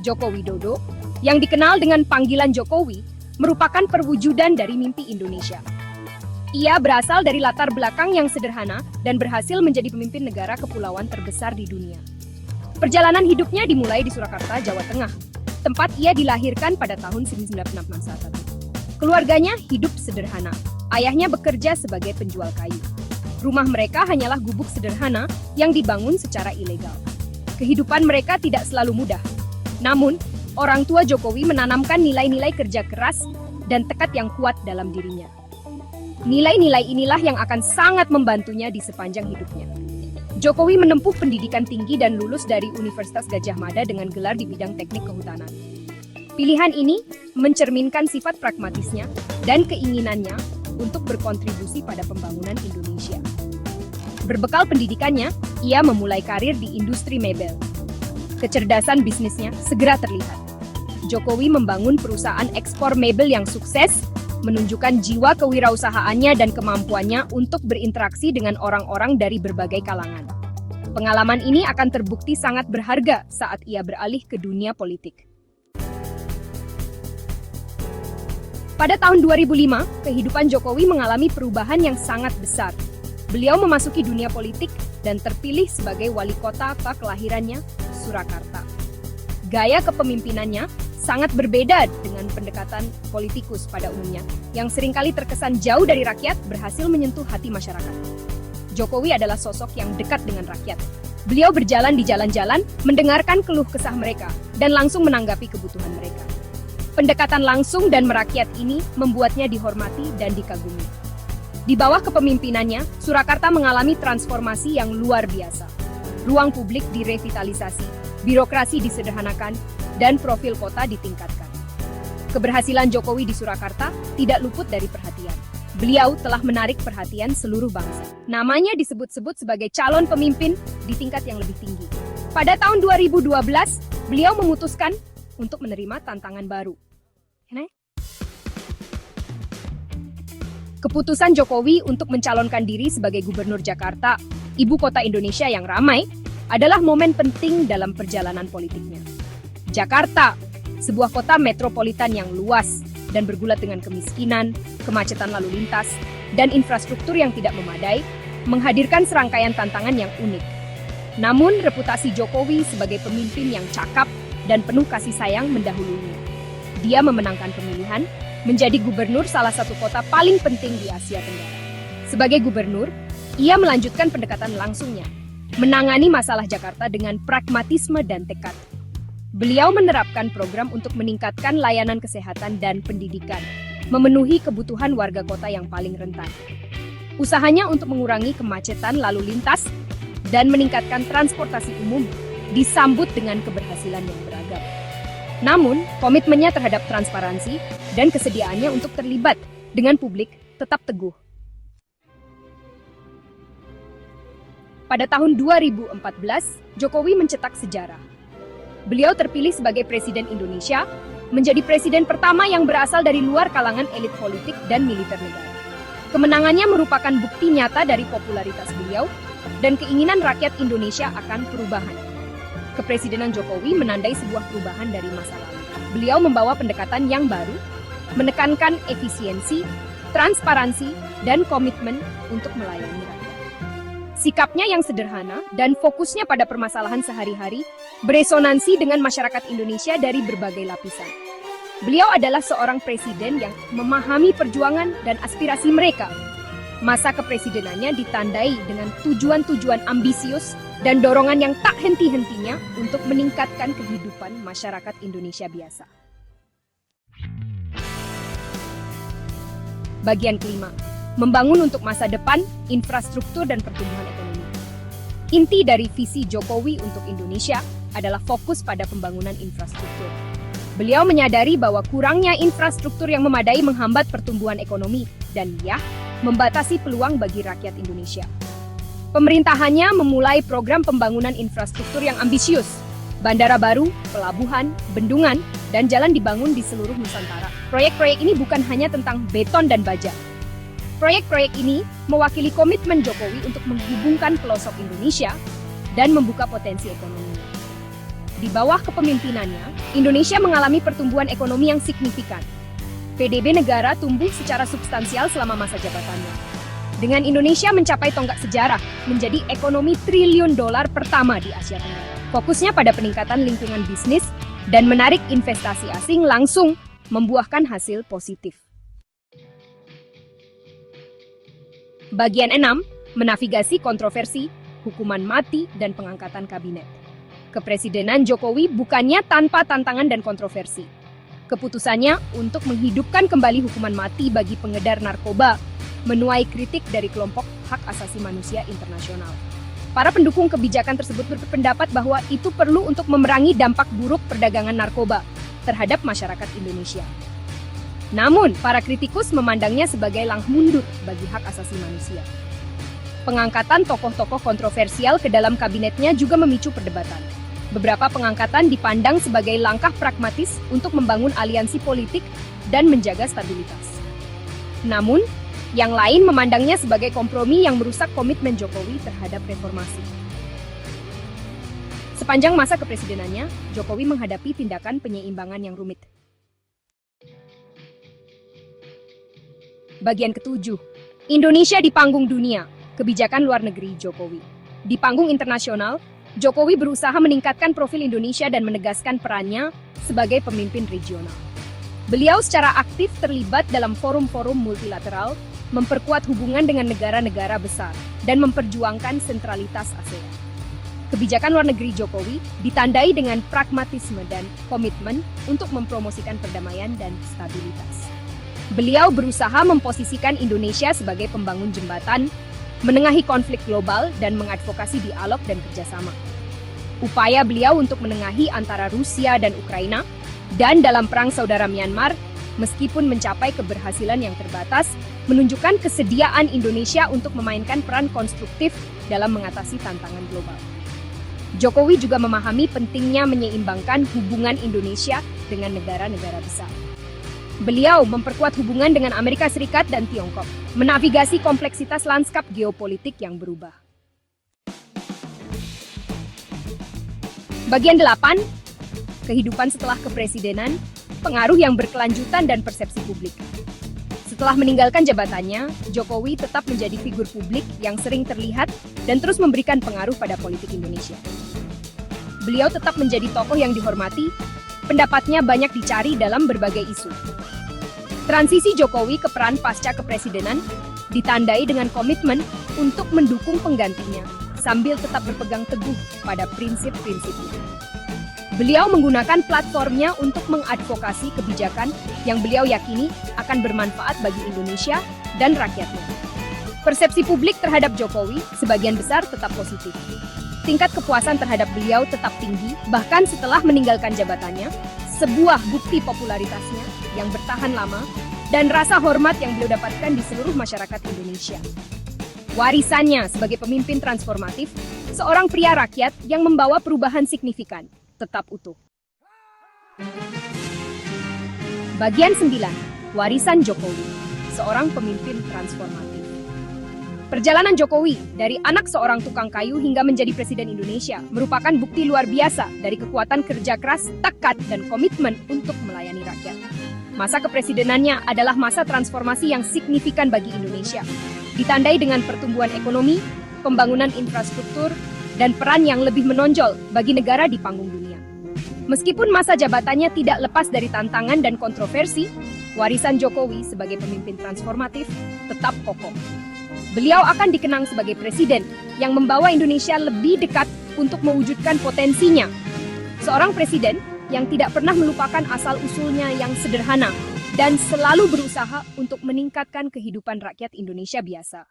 Joko Widodo, yang dikenal dengan panggilan Jokowi, merupakan perwujudan dari mimpi Indonesia. Ia berasal dari latar belakang yang sederhana dan berhasil menjadi pemimpin negara kepulauan terbesar di dunia. Perjalanan hidupnya dimulai di Surakarta, Jawa Tengah, tempat ia dilahirkan pada tahun 1961. Keluarganya hidup sederhana. Ayahnya bekerja sebagai penjual kayu. Rumah mereka hanyalah gubuk sederhana yang dibangun secara ilegal. Kehidupan mereka tidak selalu mudah. Namun, orang tua Jokowi menanamkan nilai-nilai kerja keras dan tekad yang kuat dalam dirinya. Nilai-nilai inilah yang akan sangat membantunya di sepanjang hidupnya. Jokowi menempuh pendidikan tinggi dan lulus dari Universitas Gadjah Mada dengan gelar di bidang teknik kehutanan. Pilihan ini mencerminkan sifat pragmatisnya dan keinginannya untuk berkontribusi pada pembangunan Indonesia. Berbekal pendidikannya, ia memulai karir di industri mebel. Kecerdasan bisnisnya segera terlihat. Jokowi membangun perusahaan ekspor mebel yang sukses, menunjukkan jiwa kewirausahaannya dan kemampuannya untuk berinteraksi dengan orang-orang dari berbagai kalangan. Pengalaman ini akan terbukti sangat berharga saat ia beralih ke dunia politik. Pada tahun 2005, kehidupan Jokowi mengalami perubahan yang sangat besar. Beliau memasuki dunia politik dan terpilih sebagai wali kota kelahirannya, Surakarta. Gaya kepemimpinannya sangat berbeda dengan pendekatan politikus pada umumnya, yang seringkali terkesan jauh dari rakyat berhasil menyentuh hati masyarakat. Jokowi adalah sosok yang dekat dengan rakyat. Beliau berjalan di jalan-jalan, mendengarkan keluh kesah mereka, dan langsung menanggapi kebutuhan mereka. Pendekatan langsung dan merakyat ini membuatnya dihormati dan dikagumi. Di bawah kepemimpinannya, Surakarta mengalami transformasi yang luar biasa. Ruang publik direvitalisasi, birokrasi disederhanakan, dan profil kota ditingkatkan. Keberhasilan Jokowi di Surakarta tidak luput dari perhatian. Beliau telah menarik perhatian seluruh bangsa. Namanya disebut-sebut sebagai calon pemimpin di tingkat yang lebih tinggi. Pada tahun 2012, beliau memutuskan untuk menerima tantangan baru. Keputusan Jokowi untuk mencalonkan diri sebagai Gubernur Jakarta, ibu kota Indonesia yang ramai, adalah momen penting dalam perjalanan politiknya. Jakarta, sebuah kota metropolitan yang luas dan bergulat dengan kemiskinan, kemacetan lalu lintas, dan infrastruktur yang tidak memadai, menghadirkan serangkaian tantangan yang unik. Namun, reputasi Jokowi sebagai pemimpin yang cakap dan penuh kasih sayang mendahulunya. Dia memenangkan pemilihan, menjadi gubernur salah satu kota paling penting di Asia Tenggara. Sebagai gubernur, ia melanjutkan pendekatan langsungnya, menangani masalah Jakarta dengan pragmatisme dan tekad. Beliau menerapkan program untuk meningkatkan layanan kesehatan dan pendidikan, memenuhi kebutuhan warga kota yang paling rentan. Usahanya untuk mengurangi kemacetan lalu lintas dan meningkatkan transportasi umum disambut dengan keberhasilan yang beragam. Namun, komitmennya terhadap transparansi dan kesediaannya untuk terlibat dengan publik tetap teguh. Pada tahun 2014, Jokowi mencetak sejarah. Beliau terpilih sebagai Presiden Indonesia, menjadi presiden pertama yang berasal dari luar kalangan elit politik dan militer negara. Kemenangannya merupakan bukti nyata dari popularitas beliau dan keinginan rakyat Indonesia akan perubahan. Kepresidenan Jokowi menandai sebuah perubahan dari masa lalu. Beliau membawa pendekatan yang baru, menekankan efisiensi, transparansi, dan komitmen untuk melayani rakyat. Sikapnya yang sederhana dan fokusnya pada permasalahan sehari-hari beresonansi dengan masyarakat Indonesia dari berbagai lapisan. Beliau adalah seorang presiden yang memahami perjuangan dan aspirasi mereka. Masa kepresidenannya ditandai dengan tujuan-tujuan ambisius dan dorongan yang tak henti-hentinya untuk meningkatkan kehidupan masyarakat Indonesia biasa. Bagian kelima, membangun untuk masa depan, infrastruktur dan pertumbuhan ekonomi. Inti dari visi Jokowi untuk Indonesia adalah fokus pada pembangunan infrastruktur. Beliau menyadari bahwa kurangnya infrastruktur yang memadai menghambat pertumbuhan ekonomi dan membatasi peluang bagi rakyat Indonesia. Pemerintahannya memulai program pembangunan infrastruktur yang ambisius. Bandara baru, pelabuhan, bendungan, dan jalan dibangun di seluruh Nusantara. Proyek-proyek ini bukan hanya tentang beton dan baja. Proyek-proyek ini mewakili komitmen Jokowi untuk menghubungkan pelosok Indonesia dan membuka potensi ekonomi. Di bawah kepemimpinannya, Indonesia mengalami pertumbuhan ekonomi yang signifikan. PDB negara tumbuh secara substansial selama masa jabatannya. Dengan Indonesia mencapai tonggak sejarah, menjadi ekonomi triliun dolar pertama di Asia Tenggara. Fokusnya pada peningkatan lingkungan bisnis dan menarik investasi asing langsung membuahkan hasil positif. Bagian 6, menavigasi kontroversi, hukuman mati, dan pengangkatan kabinet. Kepresidenan Jokowi bukannya tanpa tantangan dan kontroversi. Keputusannya untuk menghidupkan kembali hukuman mati bagi pengedar narkoba menuai kritik dari kelompok hak asasi manusia internasional. Para pendukung kebijakan tersebut berpendapat bahwa itu perlu untuk memerangi dampak buruk perdagangan narkoba terhadap masyarakat Indonesia. Namun, para kritikus memandangnya sebagai langkah mundur bagi hak asasi manusia. Pengangkatan tokoh-tokoh kontroversial ke dalam kabinetnya juga memicu perdebatan. Beberapa pengangkatan dipandang sebagai langkah pragmatis untuk membangun aliansi politik dan menjaga stabilitas. Namun, yang lain memandangnya sebagai kompromi yang merusak komitmen Jokowi terhadap reformasi. Sepanjang masa kepresidenannya, Jokowi menghadapi tindakan penyeimbangan yang rumit. Bagian ke-7, Indonesia di panggung dunia, kebijakan luar negeri Jokowi. Di panggung internasional, Jokowi berusaha meningkatkan profil Indonesia dan menegaskan perannya sebagai pemimpin regional. Beliau secara aktif terlibat dalam forum-forum multilateral, memperkuat hubungan dengan negara-negara besar, dan memperjuangkan sentralitas ASEAN. Kebijakan luar negeri Jokowi ditandai dengan pragmatisme dan komitmen untuk mempromosikan perdamaian dan stabilitas. Beliau berusaha memposisikan Indonesia sebagai pembangun jembatan, menengahi konflik global, dan mengadvokasi dialog dan kerjasama. Upaya beliau untuk menengahi antara Rusia dan Ukraina, dan dalam perang saudara Myanmar, meskipun mencapai keberhasilan yang terbatas, menunjukkan kesediaan Indonesia untuk memainkan peran konstruktif dalam mengatasi tantangan global. Jokowi juga memahami pentingnya menyeimbangkan hubungan Indonesia dengan negara-negara besar. Beliau memperkuat hubungan dengan Amerika Serikat dan Tiongkok, menavigasi kompleksitas lanskap geopolitik yang berubah. Bagian 8, kehidupan setelah kepresidenan, pengaruh yang berkelanjutan dan persepsi publik. Setelah meninggalkan jabatannya, Jokowi tetap menjadi figur publik yang sering terlihat dan terus memberikan pengaruh pada politik Indonesia. Beliau tetap menjadi tokoh yang dihormati, pendapatnya banyak dicari dalam berbagai isu. Transisi Jokowi ke peran pasca kepresidenan ditandai dengan komitmen untuk mendukung penggantinya, sambil tetap berpegang teguh pada prinsip-prinsipnya. Beliau menggunakan platformnya untuk mengadvokasi kebijakan yang beliau yakini akan bermanfaat bagi Indonesia dan rakyatnya. Persepsi publik terhadap Jokowi sebagian besar tetap positif. Tingkat kepuasan terhadap beliau tetap tinggi, bahkan setelah meninggalkan jabatannya, sebuah bukti popularitasnya yang bertahan lama dan rasa hormat yang beliau dapatkan di seluruh masyarakat Indonesia. Warisannya sebagai pemimpin transformatif, seorang pria rakyat yang membawa perubahan signifikan, tetap utuh. Bagian 9, warisan Jokowi, seorang pemimpin transformatif. Perjalanan Jokowi dari anak seorang tukang kayu hingga menjadi presiden Indonesia merupakan bukti luar biasa dari kekuatan kerja keras, tekad, dan komitmen untuk melayani rakyat. Masa kepresidenannya adalah masa transformasi yang signifikan bagi Indonesia, ditandai dengan pertumbuhan ekonomi, pembangunan infrastruktur, dan peran yang lebih menonjol bagi negara di panggung dunia. Meskipun masa jabatannya tidak lepas dari tantangan dan kontroversi, warisan Jokowi sebagai pemimpin transformatif tetap kokoh. Beliau akan dikenang sebagai presiden yang membawa Indonesia lebih dekat untuk mewujudkan potensinya. Seorang presiden yang tidak pernah melupakan asal-usulnya yang sederhana dan selalu berusaha untuk meningkatkan kehidupan rakyat Indonesia biasa.